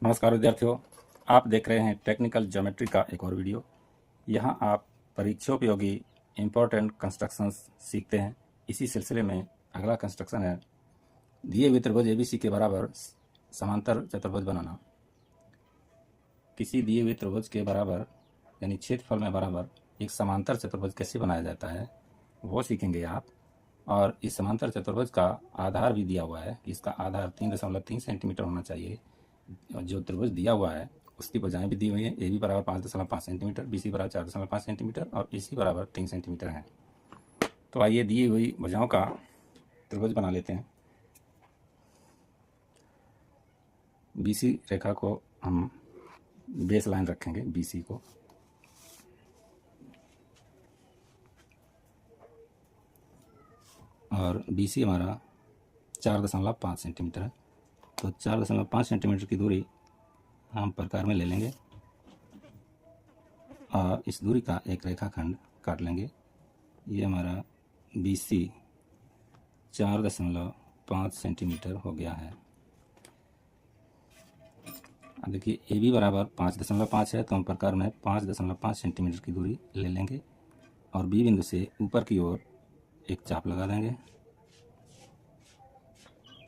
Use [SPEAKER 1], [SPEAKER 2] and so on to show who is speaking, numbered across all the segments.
[SPEAKER 1] नमस्कार विद्यार्थियों, आप देख रहे हैं टेक्निकल ज्योमेट्री का एक और वीडियो। यहाँ आप परीक्षोपयोगी इम्पोर्टेंट कंस्ट्रक्शंस सीखते हैं। इसी सिलसिले में अगला कंस्ट्रक्शन है दिए हुए त्रिभुज एबीसी के बराबर समांतर चतुर्भुज बनाना। किसी दिए हुए त्रिभुज के बराबर यानी क्षेत्रफल में बराबर एक समांतर चतुर्भुज कैसे बनाया जाता है वो सीखेंगे आप। और इस समांतर चतुर्भुज का आधार भी दिया हुआ है कि इसका आधार 3.3 सेंटीमीटर होना चाहिए। जो त्रिभुज दिया हुआ है उसकी भुजाएं भी दी हुई हैं। ए बी बराबर 5.5 सेंटीमीटर, बी सी बराबर 4.5 सेंटीमीटर और ए सी बराबर 3 सेंटीमीटर है। तो आइए दी हुई भुजाओं का त्रिभुज बना लेते हैं। बी सी रेखा को हम बेस लाइन रखेंगे, बी सी को। और बी सी हमारा 4.5 सेंटीमीटर है। तो 4.5 सेंटीमीटर की दूरी हम प्रकार में ले लेंगे और इस दूरी का एक रेखाखंड काट लेंगे। ये हमारा बी सी 4.5 सेंटीमीटर हो गया है। अब देखिए ए बी बराबर 5.5 है, तो हम प्रकार में 5.5 सेंटीमीटर की दूरी ले लेंगे और बी बिंदु से ऊपर की ओर एक चाप लगा देंगे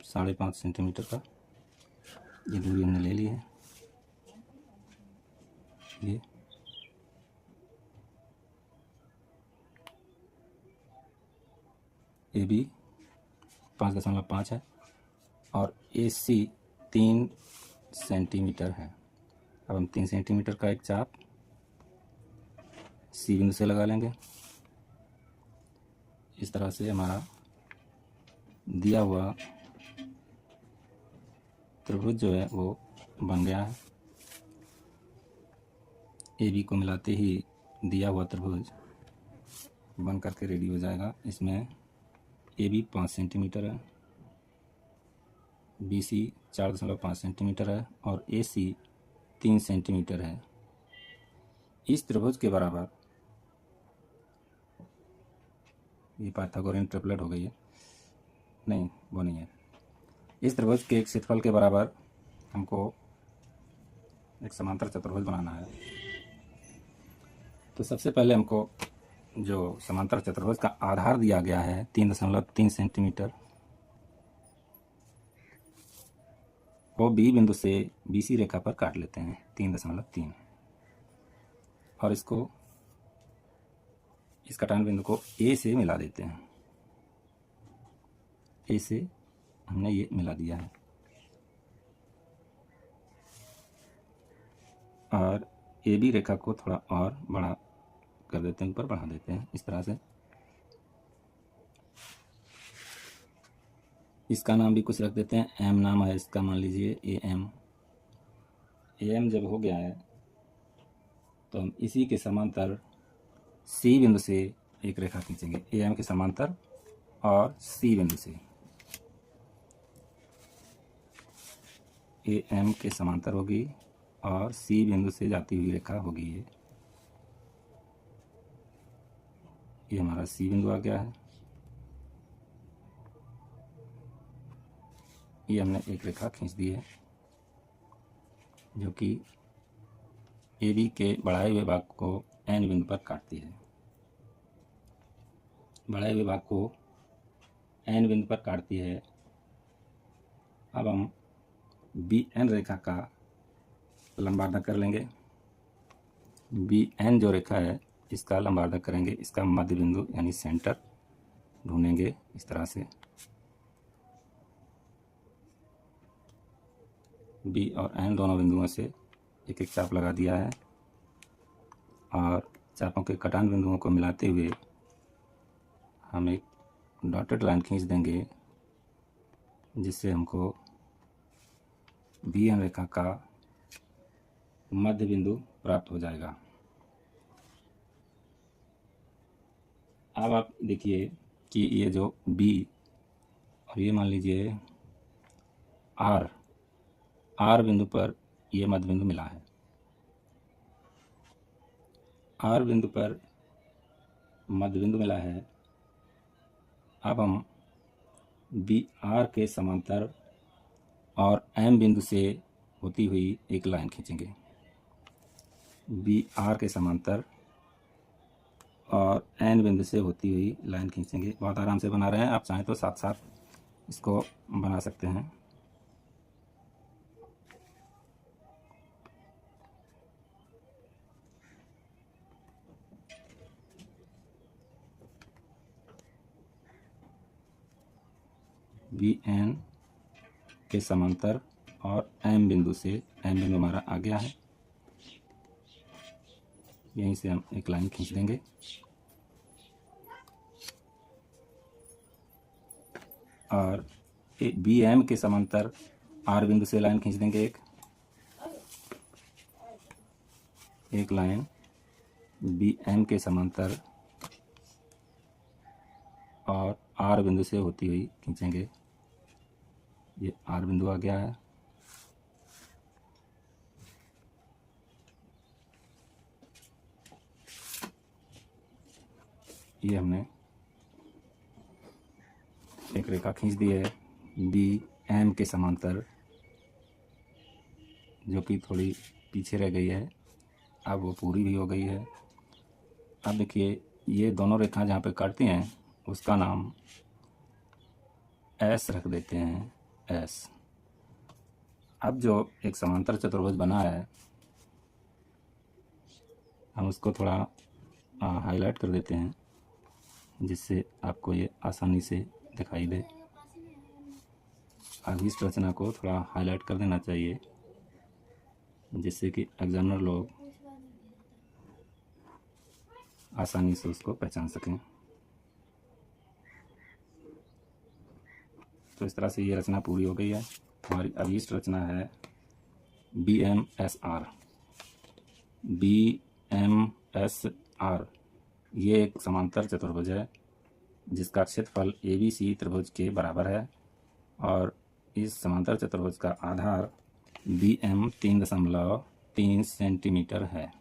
[SPEAKER 1] 5.5 सेंटीमीटर का। ये दूरी हमने ले ली है। ये ए बी 5.5 है और ए सी 3 सेंटीमीटर है। अब हम 3 सेंटीमीटर का एक चाप सी बिंदु से लगा लेंगे। इस तरह से हमारा दिया हुआ त्रिभुज जो है वो बन गया है। ए बी को मिलाते ही दिया हुआ त्रिभुज बन करके रेडी हो जाएगा। इसमें ए बी 5 सेंटीमीटर है, बी सी 4.5 सेंटीमीटर है और ए सी 3 सेंटीमीटर है। इस त्रिभुज के बराबर ये पाइथागोरियन ट्रिपलेट हो गई है, नहीं वो नहीं है। इस त्रिभुज के क्षेत्रफल के बराबर हमको एक समांतर चतुर्भुज बनाना है। तो सबसे पहले हमको जो समांतर चतुर्भुज का आधार दिया गया है 3.3 सेंटीमीटर, वो बी बिंदु से बी सी रेखा पर काट लेते हैं 3.3 और इसको इस कटान बिंदु को ए से मिला देते हैं। ए से हमने ये मिला दिया है और ए बी रेखा को थोड़ा और बड़ा कर देते हैं, ऊपर बढ़ा देते हैं इस तरह से। इसका नाम भी कुछ रख देते हैं, एम नाम है इसका, मान लीजिए ए एम। ए एम जब हो गया है तो हम इसी के समांतर सी बिंदु से एक रेखा खींचेंगे। ए एम के समांतर और सी बिंदु से, ए एम के समांतर होगी और सी बिंदु से जाती हुई रेखा होगी। ये हमारा सी बिंदु आ गया है। ये हमने एक रेखा खींच दी है जो कि ए बी के बढ़ाए हुए भाग को एन बिंदु पर काटती है। बढ़ाए हुए भाग को एन बिंदु पर काटती है। अब हम बी एन रेखा का लंबार्धक कर लेंगे। बी एन जो रेखा है इसका लंबार्धक करेंगे, इसका मध्य बिंदु यानी सेंटर ढूंढेंगे इस तरह से। बी और एन दोनों बिंदुओं से एक एक चाप लगा दिया है और चापों के कटान बिंदुओं को मिलाते हुए हम एक डॉटेड लाइन खींच देंगे जिससे हमको बी एन रेखा का मध्य बिंदु प्राप्त हो जाएगा। अब आप देखिए कि ये जो बी और ये मान लीजिए आर बिंदु पर ये मध्य बिंदु मिला है। आर बिंदु पर मध्य बिंदु मिला है। अब हम बी आर के समांतर और एम बिंदु से होती हुई एक लाइन खींचेंगे, बी आर के समांतर और एन बिंदु से होती हुई लाइन खींचेंगे। बहुत आराम से बना रहे हैं, आप चाहें तो साथ साथ इसको बना सकते हैं। बी एन के समांतर और एम बिंदु से, एम बिंदु हमारा आ गया है, यहीं से हम एक लाइन खींच देंगे और बी एम के समांतर आर बिंदु से लाइन खींच देंगे, एक लाइन बी एम के समांतर और आर बिंदु से होती हुई खींचेंगे। ये आर बिंदु आ गया है। ये हमने एक रेखा खींच दी है बी एम के समांतर, जो कि थोड़ी पीछे रह गई है, अब वो पूरी भी हो गई है। अब देखिए, ये दोनों रेखा जहाँ पे काटती हैं उसका नाम एस रख देते हैं, एस। अब जो एक समांतर चतुर्भुज बना है, हम उसको थोड़ा हाईलाइट कर देते हैं, जिससे आपको ये आसानी से दिखाई दे। अब इस रचना को थोड़ा हाईलाइट कर देना चाहिए, जिससे कि एग्जामिनर लोग आसानी से उसको पहचान सकें। तो इस तरह से ये रचना पूरी हो गई है हमारी। अब इस रचना है B M S R. B M S R ये एक समांतर चतुर्भुज है जिसका क्षेत्रफल ABC त्रिभुज के बराबर है और इस समांतर चतुर्भुज का आधार BM 3.3 सेंटीमीटर है।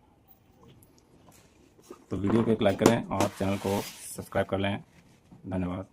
[SPEAKER 1] तो वीडियो को एक लाइक करें और चैनल को सब्सक्राइब कर लें। धन्यवाद।